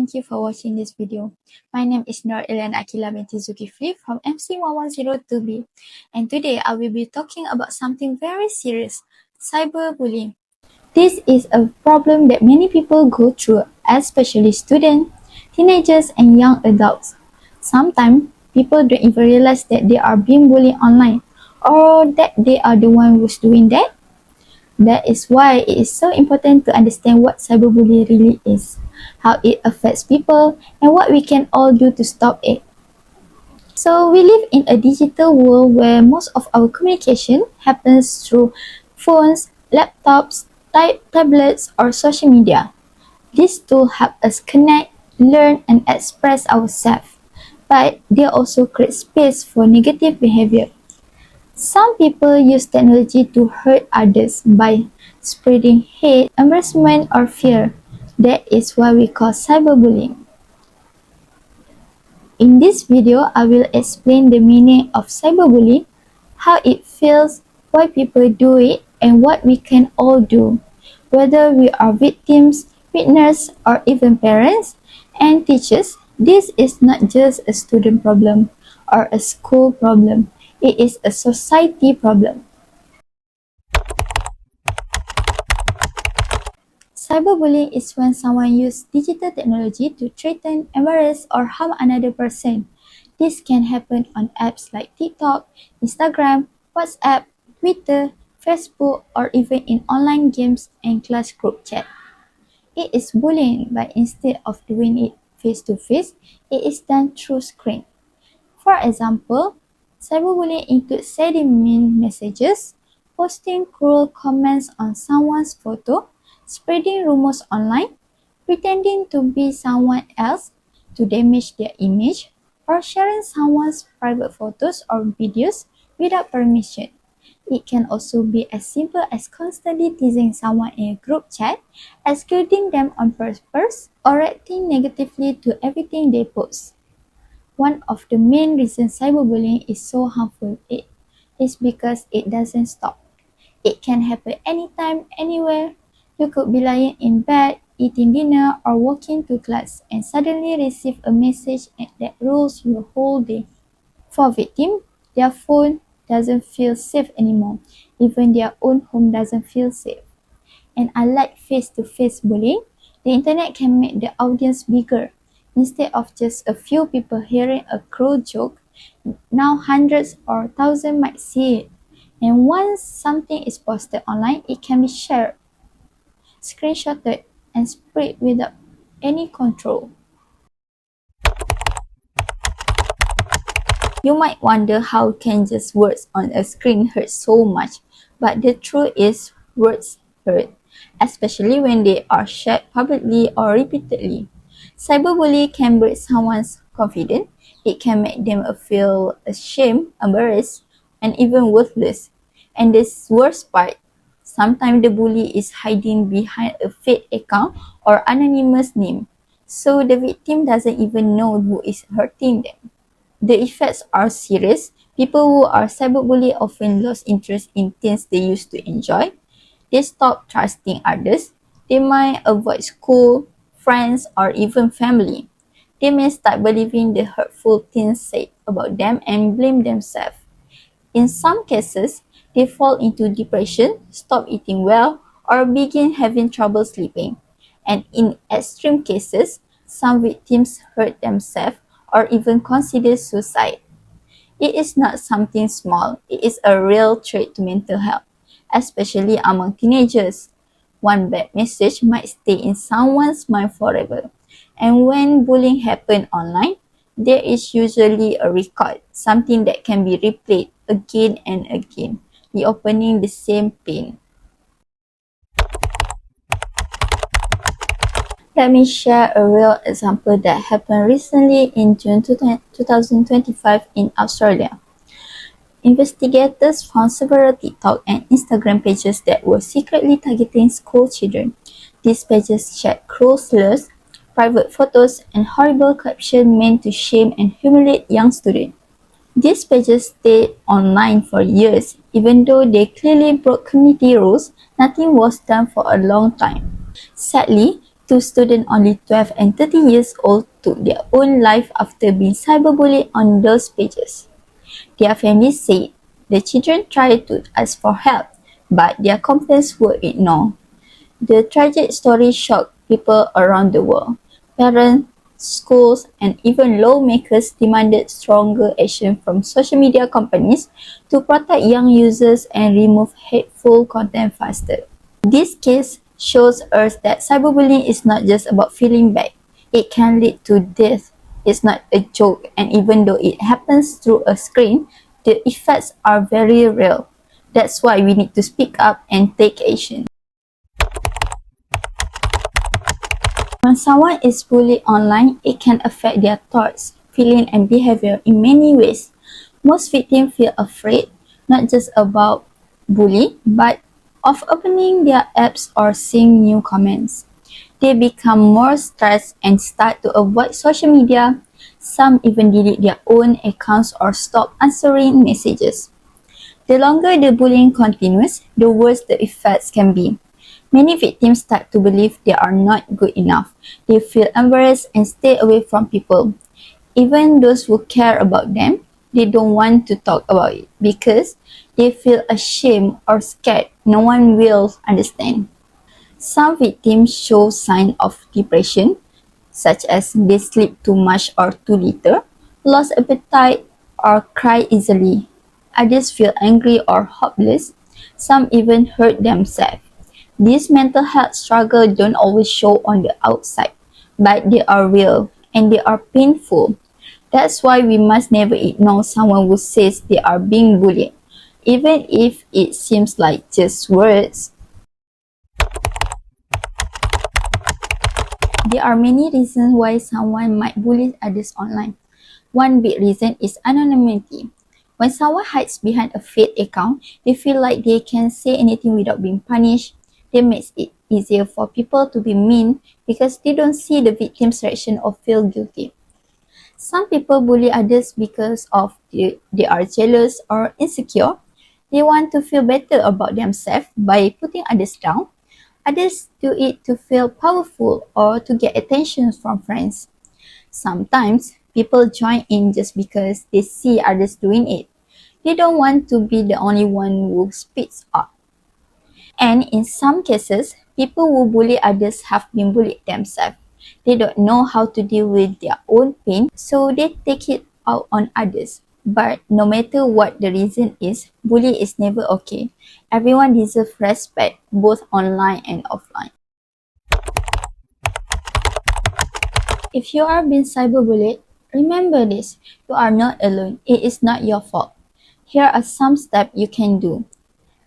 thank you for watching this video. My name is Nur Elyana Aqilah Binti Zulkply from MC1102B, and today I will be talking about something very serious, cyberbullying. This is a problem that many people go through, especially students, teenagers, and young adults. Sometimes people don't even realize that they are being bullied online or that they are the one who's doing that. That is why it is so important to understand what cyberbullying really is, how it affects people, and what we can all do to stop it. So we live in a digital world where most of our communication happens through phones, laptops, tablets, or social media. These tools help us connect, learn, and express ourselves, but they also create space for negative behavior. Some people use technology to hurt others by spreading hate, embarrassment, or fear. That is what we call cyberbullying. In this video, I will explain the meaning of cyberbullying, how it feels, why people do it, and what we can all do. Whether we are victims, witnesses, or even parents and teachers, this is not just a student problem or a school problem. It is a society problem. Cyberbullying is when someone uses digital technology to threaten, embarrass, or harm another person. This can happen on apps like TikTok, Instagram, WhatsApp, Twitter, Facebook, or even in online games and class group chat. It is bullying, but instead of doing it face-to-face, it is done through screen. For example, cyberbullying includes sending mean messages, posting cruel comments on someone's photo, spreading rumors online, pretending to be someone else to damage their image, or sharing someone's private photos or videos without permission. It can also be as simple as constantly teasing someone in a group chat, excluding them on purpose, or reacting negatively to everything they post. One of the main reasons cyberbullying is so harmful is because it doesn't stop. It can happen anytime, anywhere. You could be lying in bed, eating dinner, or walking to class and suddenly receive a message that rules your whole day. For victims, their phone doesn't feel safe anymore. Even their own home doesn't feel safe. And unlike face-to-face bullying, the internet can make the audience bigger. Instead of just a few people hearing a cruel joke, now hundreds or thousands might see it. And once something is posted online, it can be shared, screenshotted, and spread without any control. You might wonder how can just words on a screen hurt so much, but the truth is words hurt, especially when they are shared publicly or repeatedly. Cyberbullying can break someone's confidence. It can make them feel ashamed, embarrassed, and even worthless. And the worst part, sometimes the bully is hiding behind a fake account or anonymous name, so the victim doesn't even know who is hurting them. The effects are serious. People who are cyberbullied often lose interest in things they used to enjoy. They stop trusting others. They might avoid school, friends, or even family. They may start believing the hurtful things said about them and blame themselves. In some cases, they fall into depression, stop eating well, or begin having trouble sleeping. And in extreme cases, some victims hurt themselves or even consider suicide. It is not something small. It is a real threat to mental health, especially among teenagers. One bad message might stay in someone's mind forever. And when bullying happens online, there is usually a record, something that can be replayed again and again, reopening the same pain. Let me share a real example that happened recently in June 2025 in Australia. Investigators found several TikTok and Instagram pages that were secretly targeting school children. These pages shared cruel slurs, private photos, and horrible captions meant to shame and humiliate young students. These pages stayed online for years. Even though they clearly broke community rules, nothing was done for a long time. Sadly, Two students only 12 and 13 years old took their own life after being cyberbullied on those pages. Their families said the children tried to ask for help, but their complaints were ignored. The tragic story shocked people around the world. Parents, schools, and even lawmakers demanded stronger action from social media companies to protect young users and remove hateful content faster. This case shows us that cyberbullying is not just about feeling bad. It can lead to death. It's not a joke, and even though it happens through a screen, the effects are very real. That's why we need to speak up and take action. When someone is bullied online, it can affect their thoughts, feelings, and behavior in many ways. Most victims feel afraid, not just about bullying, but of opening their apps or seeing new comments. They become more stressed and start to avoid social media. Some even delete their own accounts or stop answering messages. The longer the bullying continues, the worse the effects can be. Many victims start to believe they are not good enough. They feel embarrassed and stay away from people. Even those who care about them, they don't want to talk about it because they feel ashamed or scared no one will understand. Some victims show signs of depression, such as they sleep too much or too little, lose appetite, or cry easily. Others feel angry or hopeless. Some even hurt themselves. These mental health struggles don't always show on the outside, but they are real and they are painful. That's why we must never ignore someone who says they are being bullied, even if it seems like just words. There are many reasons why someone might bully others online. One big reason is anonymity. When someone hides behind a fake account, they feel like they can say anything without being punished. That makes it easier for people to be mean because they don't see the victim's reaction or feel guilty. Some people bully others because they are jealous or insecure. They want to feel better about themselves by putting others down. Others do it to feel powerful or to get attention from friends. Sometimes people join in just because they see others doing it. They don't want to be the only one who speaks up. And in some cases, people who bully others have been bullied themselves. They don't know how to deal with their own pain, so they take it out on others. But no matter what the reason is, bullying is never okay. Everyone deserves respect, both online and offline. If you are being cyberbullied, remember this: you are not alone. It is not your fault. Here are some steps you can do.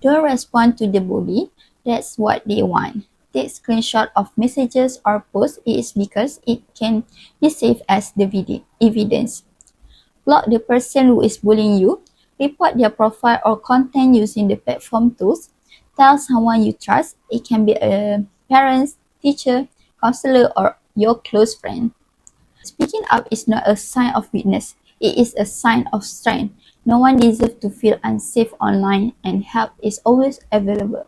Don't respond to the bully. That's what they want. Take screenshot of messages or posts. It is because it can be saved as the evidence. Block the person who is bullying you. Report their profile or content using the platform tools. Tell someone you trust. It can be a parent, teacher, counselor, or your close friend. Speaking up is not a sign of weakness. It is a sign of strength. No one deserves to feel unsafe online, and help is always available.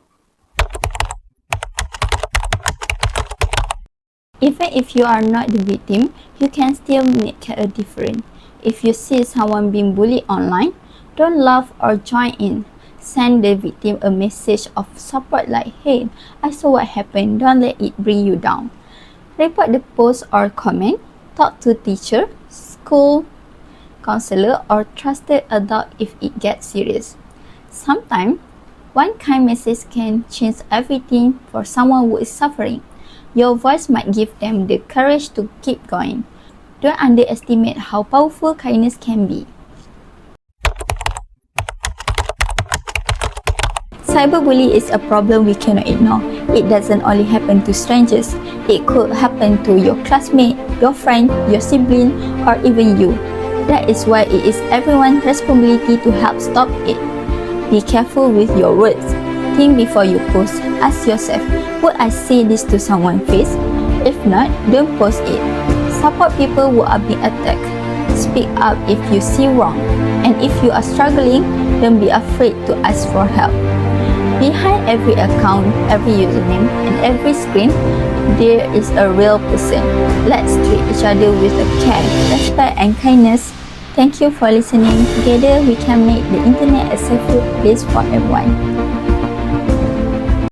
Even if you are not the victim, you can still make a difference. If you see someone being bullied online, don't laugh or join in. Send the victim a message of support like, "Hey, I saw what happened. Don't let it bring you down." Report the post or comment. Talk to teacher, school, counselor, or trusted adult if it gets serious. Sometimes, one kind message can change everything for someone who is suffering. Your voice might give them the courage to keep going. Don't underestimate how powerful kindness can be. Cyberbullying is a problem we cannot ignore. It doesn't only happen to strangers. It could happen to your classmate, your friend, your sibling, or even you. That is why it is everyone's responsibility to help stop it. Be careful with your words. Think before you post. Ask yourself, would I say this to someone's face? If not, don't post it. Support people who are being attacked. Speak up if you see wrong. And if you are struggling, don't be afraid to ask for help. Behind every account, every username, and every screen, there is a real person. Let's treat each other with a care, respect and kindness. Thank you for listening. Together we can make the internet a safer place for everyone.